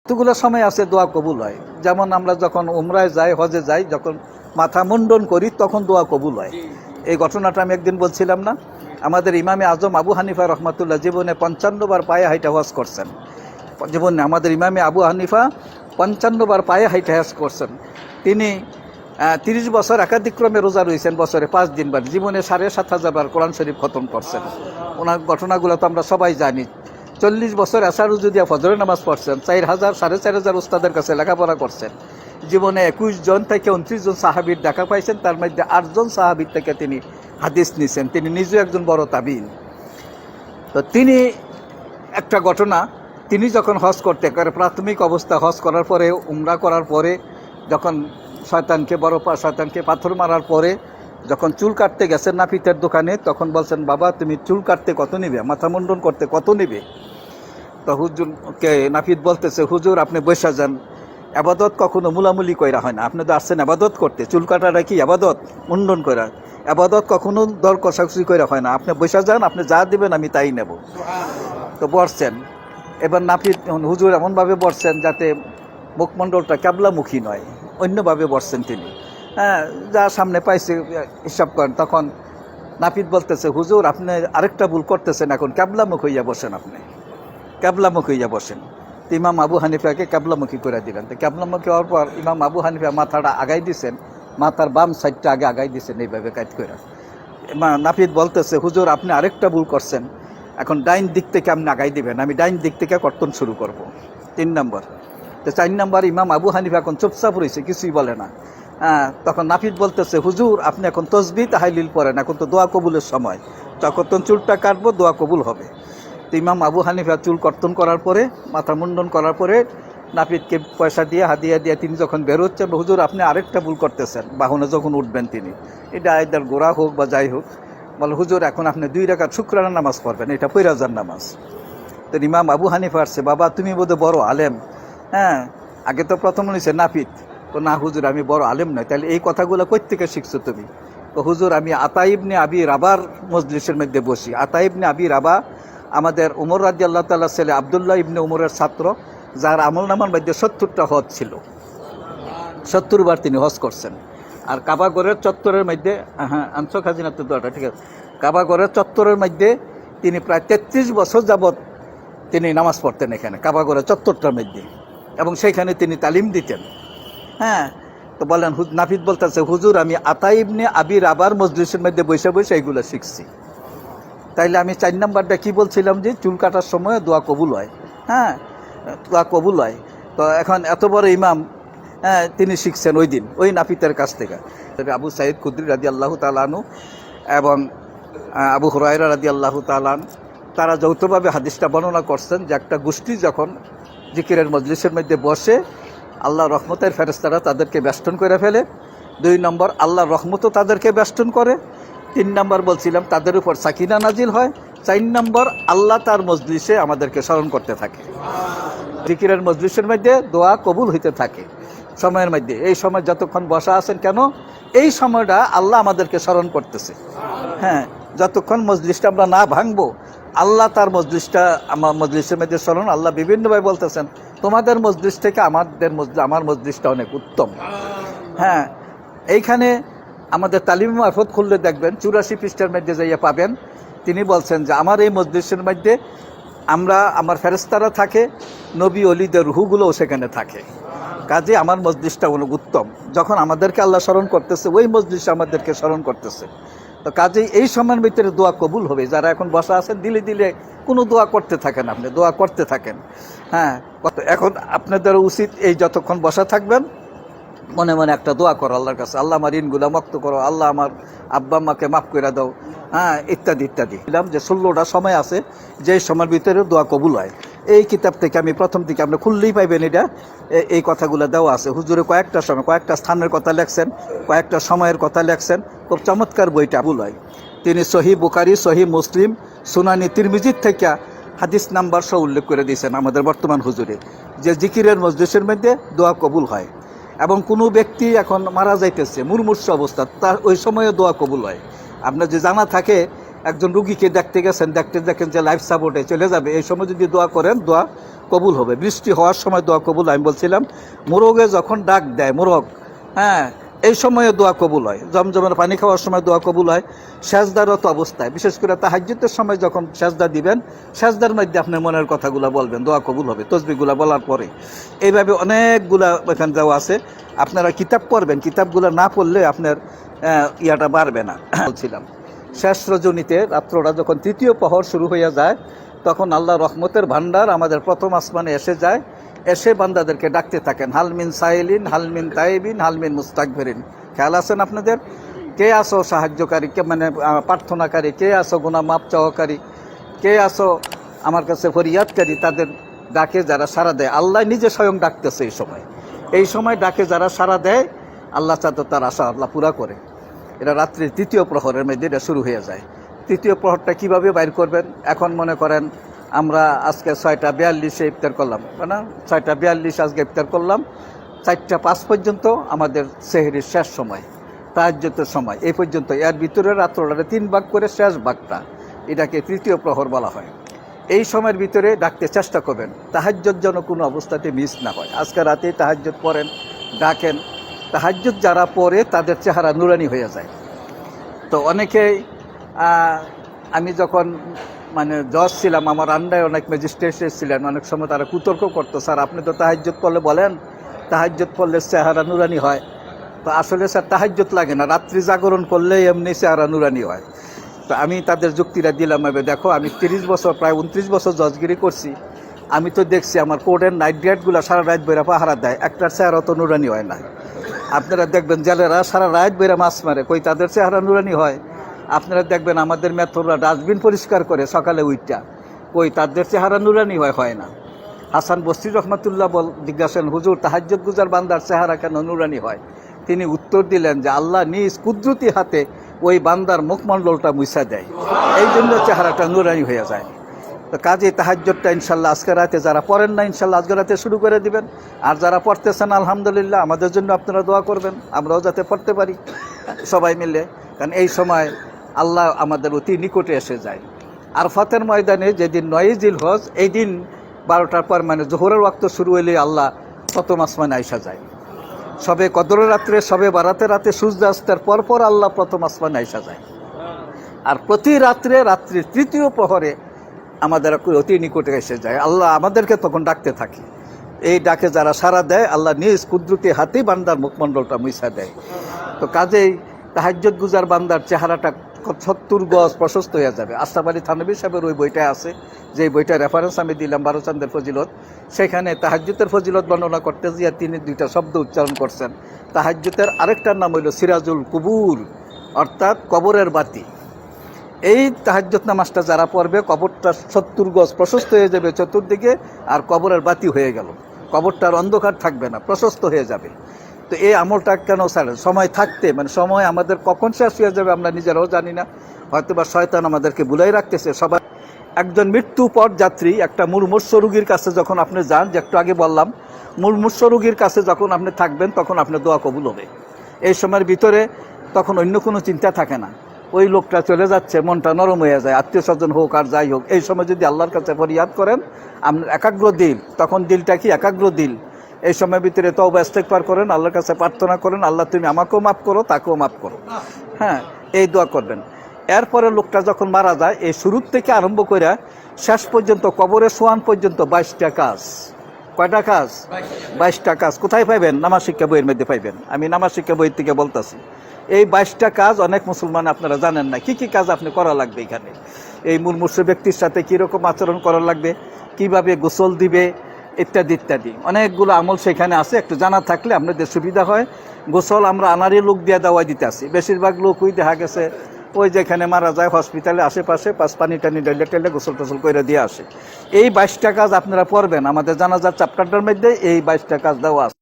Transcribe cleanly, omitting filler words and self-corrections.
কতগুলো সময় আছে দোয়া কবুল হয়। যেমন আমরা যখন উমরায় যাই, হজে যাই, যখন মাথা মুন্ডন করি তখন দোয়া কবুল হয়। এই ঘটনাটা আমি একদিন বলছিলাম না? আমাদের ইমামে আজম আবু হানিফা রহমাতুল্লাহ জীবনে 55 বার পায়ে হাইটা হজ করছেন। জীবনে আমাদের ইমামে আবু হানিফা 55 বার পায়ে হাইটা হজ করছেন। তিনি 30 বছর একাধিক্রমে রোজা রয়েছেন, বছরে 5 দিন বার। জীবনে 7,500 বার কোরআন শরীফ খতম করছেন। ওনার ঘটনাগুলো তো আমরা সবাই জানি। 40 বছর আসারুজুদিয়া ফজরের নামাজ পড়ছেন। 4,000 4,500 উস্তাদের কাছে লেখাপড়া করছেন। জীবনে 21 জন থেকে 29 জন সাহাবীর দেখা পাইছেন। তার মধ্যে 8 জন সাহাবীর থেকে তিনি হাদিস নিছেন। তিনি নিজেও একজন বড় তাবিঈন। তো তিনি একটা ঘটনা, তিনি যখন হজ করতে প্রাথমিক অবস্থা হজ করার পরে, উমরা করার পরে, যখন শয়তানকে পাথর মারার পরে যখন চুল কাটতে গেছেন নাপিতের দোকানে, তখন বলছেন, বাবা তুমি চুল কাটতে কত নিবে, মাথা মুন্ডন করতে কত নিবে? তো হুজুরকে নাপিত বলতেছে, হুজুর আপনি বসে যান, আবাদত কখনো মুলামুলি কইরা হয় না। আপনি তো আসছেন আবাদত করতে, চুল কাটাটা কি আবাদত? মুন্ডন করা আবাদত কখনো দর কষাকষি কইরা হয় না। আপনি বসে যান, আপনি যা দিবেন আমি তাই নেব। তো বসছেন। এবার নাপিত হুজুর এমনভাবে বসছেন যাতে মুখমণ্ডলটা ক্যাবলামুখী নয়, অন্যভাবে বসছেন তিনি। হ্যাঁ, যা সামনে পাইছে হিসাব করেন। তখন নাপিত বলতেছে, হুজুর আপনি আরেকটা ভুল করতেছেন, এখন ক্যাবলামুখ হইয়া বসেন, আপনি ক্যাবলামুখ হইয়া বসেন। তো ইমাম আবু হানিফাকে ক্যাবলামুখী করে দিলেন। তো ক্যাবলামুখী হওয়ার পর ইমাম আবু হানিফা মাথাটা আগাই দিছেন, মাথার বাম সাইডটা আগে আগাই দিছেন এইভাবে কাজ করে। নাপিত বলতেছে, হুজুর আপনি আরেকটা ভুল করছেন, এখন ডাইন দিক থেকে আপনি আগাই দিবেন, আমি ডাইন দিক থেকে কর্তন শুরু করব। 3 নম্বর। তো 4 নম্বর ইমাম আবু হানিফা এখন চুপচাপ রয়েছে, কিছুই বলে না। তখন নাপিত বলতেছে, হুজুর আপনি এখন তসবিহ তাহলিল পড়েন, এখন তো দোয়া কবুলের সময়, তখন চুলটা কাটবো, দোয়া কবুল হবে। তো ইমাম আবু হানিফা চুল কর্তন করার পরে, মাথা মুন্ডন করার পরে নাপিতকে পয়সা দিয়ে হাদিয়া দিয়ে তিনি যখন বেরোচ্ছেন, হুজুর আপনি আরেকটা ভুল করতেছেন, বাহনে যখন উঠবেন তিনি, এটা আয়দার গোড়া হোক বা যাই হোক, বলে হুজুর এখন আপনি 2 রাকাত শুকরানা নামাজ পড়বেন, এটা পৈরাজার নামাজ। তো ইমাম আবু হানিফা আসছে, বাবা তুমি বোধহয় বড় আলেম। হ্যাঁ, আগে তো প্রথম নিছে নাপিত, তো না হুজুর আমি বড় আলেম নয়। তাহলে এই কথাগুলো কই থেকে শিখছো তুমি? তো হুজুর আমি আতা ইবনে আবি রাবার মজলিসের মধ্যে বসি। আতা ইবনে আবি রাবা আমাদের উমর রাদিয়াল্লাহু তাআলা ছেলে আব্দুল্লাহ ইবনে উমরের ছাত্র, যার আমলনামার মধ্যে 70টা হজ ছিল। 70 বার তিনি হজ করছেন। আর কাবাগরের চত্বরের মধ্যে, হ্যাঁ আনছো খাজিনা তো দোয়াটা, ঠিক আছে, কাবাগরের চত্বরের মধ্যে তিনি প্রায় 33 বছর যাবৎ তিনি নামাজ পড়তেন এখানে কাবাগরের চত্বরটার মধ্যে, এবং সেইখানে তিনি তালিম দিতেন। হ্যাঁ, তো বলেন নাফিদ বলতেছে, হুজুর আমি আতা ইবনে আবি রাবার মজলিসের মধ্যে বসে বসে এইগুলো শিখছি। তাইলে আমি 4 নাম্বারটা কি বলছিলাম, যে চুল কাটার সময় দোয়া কবুল হয়। হ্যাঁ, দোয়া কবুল হয়। তো এখন এত বড় ইমাম, হ্যাঁ, তিনি শিখছেন ওই দিন ওই নাফিতের কাছ থেকে। আবু সাঈদ খুদরি রাদিয়াল্লাহু তাআলা আনহু এবং আবু হুরায়রা রাদিয়াল্লাহু তাআলা আনহু, তারা যৌথভাবে হাদিসটা বর্ণনা করছেন যে একটা গোষ্ঠী যখন জিকিরের মজলিসের মধ্যে বসে, আল্লাহ রহমতের ফেরেশতারা তাদেরকে বেষ্টন করে ফেলে। 2 নম্বর, আল্লাহর রহমতও তাদেরকে বেষ্টন করে। 3 নম্বর বলছিলাম তাদের উপর সাকিনা নাজিল হয়। 4 নম্বর, আল্লাহ তার মজলিসে আমাদেরকে স্মরণ করতে থাকে। জিকিরের মজলিসের মধ্যে দোয়া কবুল হইতে থাকে সময়ের মধ্যে। এই সময় যতক্ষণ বসা আছেন কেন, এই সময়টা আল্লাহ আমাদেরকে স্মরণ করতেছে। হ্যাঁ, যতক্ষণ মজলিসটা আমরা না ভাঙবো, আল্লাহ তার মজলিসটা আমার মজলিসের মধ্যে স্মরণ। আল্লাহ বিভিন্নভাবে বলতেছেন, তোমাদের মজলিস থেকে আমার মজলিসটা অনেক উত্তম। হ্যাঁ, এইখানে আমাদের তালিম মারফত খুললে দেখবেন 84 পৃষ্ঠার মধ্যে যাইয়া পাবেন, তিনি বলছেন যে আমার এই মজলিসের মধ্যে আমার ফেরেশতারা থাকে, নবী অলিদের রুহগুলোও সেখানে থাকে। কাজে আমার মজলিসটা অনেক উত্তম। যখন আমাদেরকে আল্লাহ স্মরণ করতেছে, ওই মজলিসে আমাদেরকে স্মরণ করতেছে। তো কাজেই এই সময়ের ভিতরে দোয়া কবুল হবে। যারা এখন বসা আছেন, দিলে দিলে কোনো দোয়া করতে থাকেন, আপনি দোয়া করতে থাকেন। হ্যাঁ, এখন আপনাদের উচিত এই যতক্ষণ বসা থাকবেন, মনে মনে একটা দোয়া করো আল্লাহর কাছে, আল্লাহ আমার ঋণগুলা মুক্ত করো, আল্লাহ আমার আব্বা আম্মাকে মাফ করে দাও, হ্যাঁ, ইত্যাদি ইত্যাদি। যে 16টা সময় আছে, যে সময়ের ভিতরে দোয়া কবুল হয়। এই কিতাব থেকে আমি প্রথম দিকে আপনি খুললেই পাইবেন, এটা এই কথাগুলো দেওয়া আছে। হুজুরে কয়েকটা সময়, কয়েকটা স্থানের কথা লেখছেন, কয়েকটা সময়ের কথা লেখছেন। খুব চমৎকার বইটা কবুল হয়। তিনি সহিহ বুখারী, সহিহ মুসলিম, সুনানি তিরমিজির থেকে হাদিস নাম্বার সহ উল্লেখ করে দিয়েছেন আমাদের বর্তমান হুজুরে, যে জিকিরের মজলিসের মধ্যে দোয়া কবুল হয়। এবং কোনো ব্যক্তি এখন মারা যাইতেছে মুমূর্ষু অবস্থা, তার ওই সময়ে দোয়া কবুল হয়। আপনার যে জানা থাকে, একজন রুগীকে দেখতে গেছেন, দেখেন যে লাইফ সাপোর্টে চলে যাবে, এই সময় যদি দোয়া করেন, দোয়া কবুল হবে। বৃষ্টি হওয়ার সময় দোয়া কবুল, আমি বলছিলাম মোরগে যখন ডাক দেয় মোরগ, হ্যাঁ, এই সময়ে দোয়া কবুল হয়। জমজমের পানি খাওয়ার সময় দোয়া কবুল হয়। সেজদারত অবস্থায়, বিশেষ করে তাহাজ্জুদের সময় যখন সেজদা দিবেন, সেজদার মধ্যে আপনি মনের কথাগুলো বলবেন, দোয়া কবুল হবে তসবিহগুলো বলার পরে। এইভাবে অনেকগুলা এখানে দেওয়া আছে, আপনারা কিতাব পড়বেন, কিতাবগুলো না পড়লে আপনার ইয়াটা বাড়বে না। বলছিলাম শেষ রজনীতে রাত্রটা যখন তৃতীয় প্রহর শুরু হয়ে যায়, তখন আল্লাহ রহমতের ভান্ডার আমাদের প্রথম আসমানে এসে যায়, এসে বান্দাদেরকে ডাকতে থাকেন, হালমিন সাইলিন, হালমিন তাইবিন, হালমিন মুস্তাকবিরিন। খেয়াল আছেন আপনাদের? কে আসো সাহায্যকারী, কে মানে প্রার্থনাকারী, কে আসো গুনাহ মাপ চাওয়াকারী, কে আসো আমার কাছে ফরিয়াদকারী। তাদের ডাকে যারা সাড়া দেয়, আল্লাহ নিজে স্বয়ং ডাকতেছে এই সময় ডাকে যারা সাড়া দেয়, আল্লাহ চাঁদ তার আশা আল্লাহ পুরা করে। এটা রাত্রির তৃতীয় প্রহরের মধ্যে এটা শুরু হয়ে যায়। তৃতীয় প্রহরটা কিভাবে বাইর করবেন? এখন মনে করেন আমরা আজকে 6:42 ইফতার করলাম, না 6:42 আজকে ইফতার করলাম, 4:05 পর্যন্ত আমাদের সেহরির শেষ সময়, তাহাজ্জুদের সময়, এই পর্যন্ত। এর ভিতরে রাত্রটারে 3 ভাগ করে শেষ ভাগটা, এটাকে তৃতীয় প্রহর বলা হয়। এই সময়ের ভিতরে ডাকতে চেষ্টা করবেন, তাহাজ্জুদ যেন কোনো অবস্থাতে মিস না হয়। আজকে রাতে তাহাজ্জুদ পড়েন, ডাকেন। তাহাজ্জুদ যারা পড়ে তাদের চেহারা নুরানি হয়ে যায়। তো অনেকেই, আমি যখন মানে জজ ছিলাম, আমার আন্ডায় অনেক ম্যাজিস্ট্রেট ছিলেন, অনেক সময় তারা কুতর্ক করতো, স্যার আপনি তো তাহাজ্জুদ পড়লে বলেন তাহাজ্জুদ পড়লে চেহারা নুরানি হয়। তো আসলে স্যার তাহাজ্জুদ লাগে না, রাত্রি জাগরণ করলে এমনি চেহারা নুরানি হয়। তো আমি তাদের যুক্তিটা দিলাম, দেখো আমি 30 বছর, প্রায় 29 বছর জজগিরি করছি, আমি তো দেখছি আমার কোর্টের নাইট গার্ডগুলো সারা রাত বইরা পাহারা দেয়, একটার চেহারা তো নুরানি হয় না। আপনারা দেখবেন জেলেরা সারা রাত বইরা মাছ মারে, কই তাদের চেহারা নুরানি হয়? আপনারা দেখবেন আমাদের মেথররা ডাস্টবিন পরিষ্কার করে সকালে উইটা, কই তাদের চেহারা নুরানি হয় না। হাসান বসরি রহমাতুল্লাহ জিজ্ঞাসেন, হুজুর তাহাজ্জুদ গুজার বান্দার চেহারা কেন নুরানি হয়? তিনি উত্তর দিলেন যে আল্লাহ নিজ কুদরতি হাতে ওই বান্দার মুখমণ্ডলটা মুছা দেয়, এই জন্য চেহারাটা নুরানি হয়ে যায়। তো কাজে তাহাজ্জুদটা ইনশাল্লাহ আজকে রাতে যারা পড়েন না, ইনশাল্লাহ আজকে রাতে শুরু করে দিবেন। আর যারা পড়তেছেন আলহামদুলিল্লাহ, আমাদের জন্য আপনারা দোয়া করবেন, আমরাও যাতে পড়তে পারি সবাই মিলে। কারণ এই সময় আল্লাহ আমাদের অতি নিকটে এসে যায়। আরফাতের ময়দানে যেদিন 9 জিলহজ, এই দিন 12টার পর মানে জোহরের ওয়াক্ত শুরু হইলে আল্লাহ প্রথম আসমানে আইসা যায়। সবে কদরের রাত্রে, সবে বারাতের রাতে সূর্যাস্তের পর আল্লাহ প্রথম আসমানে আইসা যায়। আর প্রতি রাত্রির তৃতীয় প্রহরে আমাদের অতি নিকটে এসে যায়। আল্লাহ আমাদেরকে তখন ডাকতে থাকে। এই ডাকে যারা সাড়া দেয়, আল্লাহ নিজ কুদরতি হাতেই বান্দার মুখমণ্ডলটা মুছা দেয়। তো কাজেই তাহাজ্জুদ গুজার বান্দার চেহারাটা 70 গজ প্রশস্ত হয়ে যাবে। আশরাফ আলী থানভী সাহেবের ওই বইটা আছে, যে বইটা রেফারেন্স আমি দিলাম, 12 চাঁদের ফজিলত, সেখানে তাহাজ্জুদের ফজিলত বর্ণনা করতে গিয়ে তিনি 2টা শব্দ উচ্চারণ করছেন। তাহাজ্জুদের আরেকটার নাম হইল সিরাজুল কুবুর, অর্থাৎ কবরের বাতি। এই তাহাজ্জুদ নামাজটা যারা পড়বে, কবরটা 70 গজ প্রশস্ত হয়ে যাবে চতুর্দিকে, আর কবরের বাতি হয়ে গেল, কবরটার অন্ধকার থাকবে না, প্রশস্ত হয়ে যাবে। তো এই আমলটা কেন স্যার? সময় থাকতে, মানে সময় আমাদের কখন শেষ হয়ে যাবে আমরা নিজেরাও জানি না, হয়তো বা শয়তান আমাদেরকে ভুলাই রাখতেছে। সবাই একজন মৃত্যু পর যাত্রী একটা মুমূর্ষ রোগীর কাছে যখন আপনি যান, যে একটু আগে বললাম, মুমূর্ষ রোগীর কাছে যখন আপনি থাকবেন, তখন আপনার দোয়া কবুল হবে। এই সময়ের ভিতরে তখন অন্য কোনো চিন্তা থাকে না, ওই লোকটা চলে যাচ্ছে, মনটা নরম হয়ে যায়, আত্মীয় স্বজন হোক আর যাই হোক। এই সময় যদি আল্লাহর কাছে ফরিয়াদ করেন, আপনার একাগ্র দিল, তখন দিলটা কি একাগ্র দিল, এই সময়ের ভিতরে তওবা ইস্তেগফার করেন, আল্লাহর কাছে প্রার্থনা করেন, আল্লাহ তুমি আমাকেও মাফ করো, তাকেও মাফ করো, হ্যাঁ, এই দোয়া করবেন। এরপরে লোকটা যখন মারা যায়, এই শুরু থেকে আরম্ভ করে শেষ পর্যন্ত কবরে শোয়ান পর্যন্ত 22টা কাজ। কয়টা কাজ? 22টা কাজ। কোথায় পাইবেন? নামাজ শিক্ষা বইয়ের মধ্যে পাইবেন। আমি নামাজ শিক্ষা বইয়ের থেকে বলতেছি। এই 22টা কাজ অনেক মুসলমান আপনারা জানেন না। কি কি কাজ আপনি করা লাগবে এখানে? এই মুমূর্ষ ব্যক্তির সাথে কীরকম আচরণ করা লাগবে, কিভাবে গোসল দিবে, ইত্যাদি ইত্যাদি অনেকগুলো আমল সেখানে আছে। একটু জানা থাকলে আপনাদের সুবিধা হয়। গোসল আমরা আনারি লোক দিয়ে দাওয়াই দিতে আসি। বেশিরভাগ লোকই দেখা গেছে ওই যেখানে মারা যায় হসপিটালে আশেপাশে পানি টানি ডেলে টেলে গোসল টোসল করে দিয়ে আসে। এই 22টা কাজ আপনারা পড়বেন। আমাদের জানাজার চ্যাপ্টারটার মধ্যে এই 22টা কাজ দেওয়া আছে।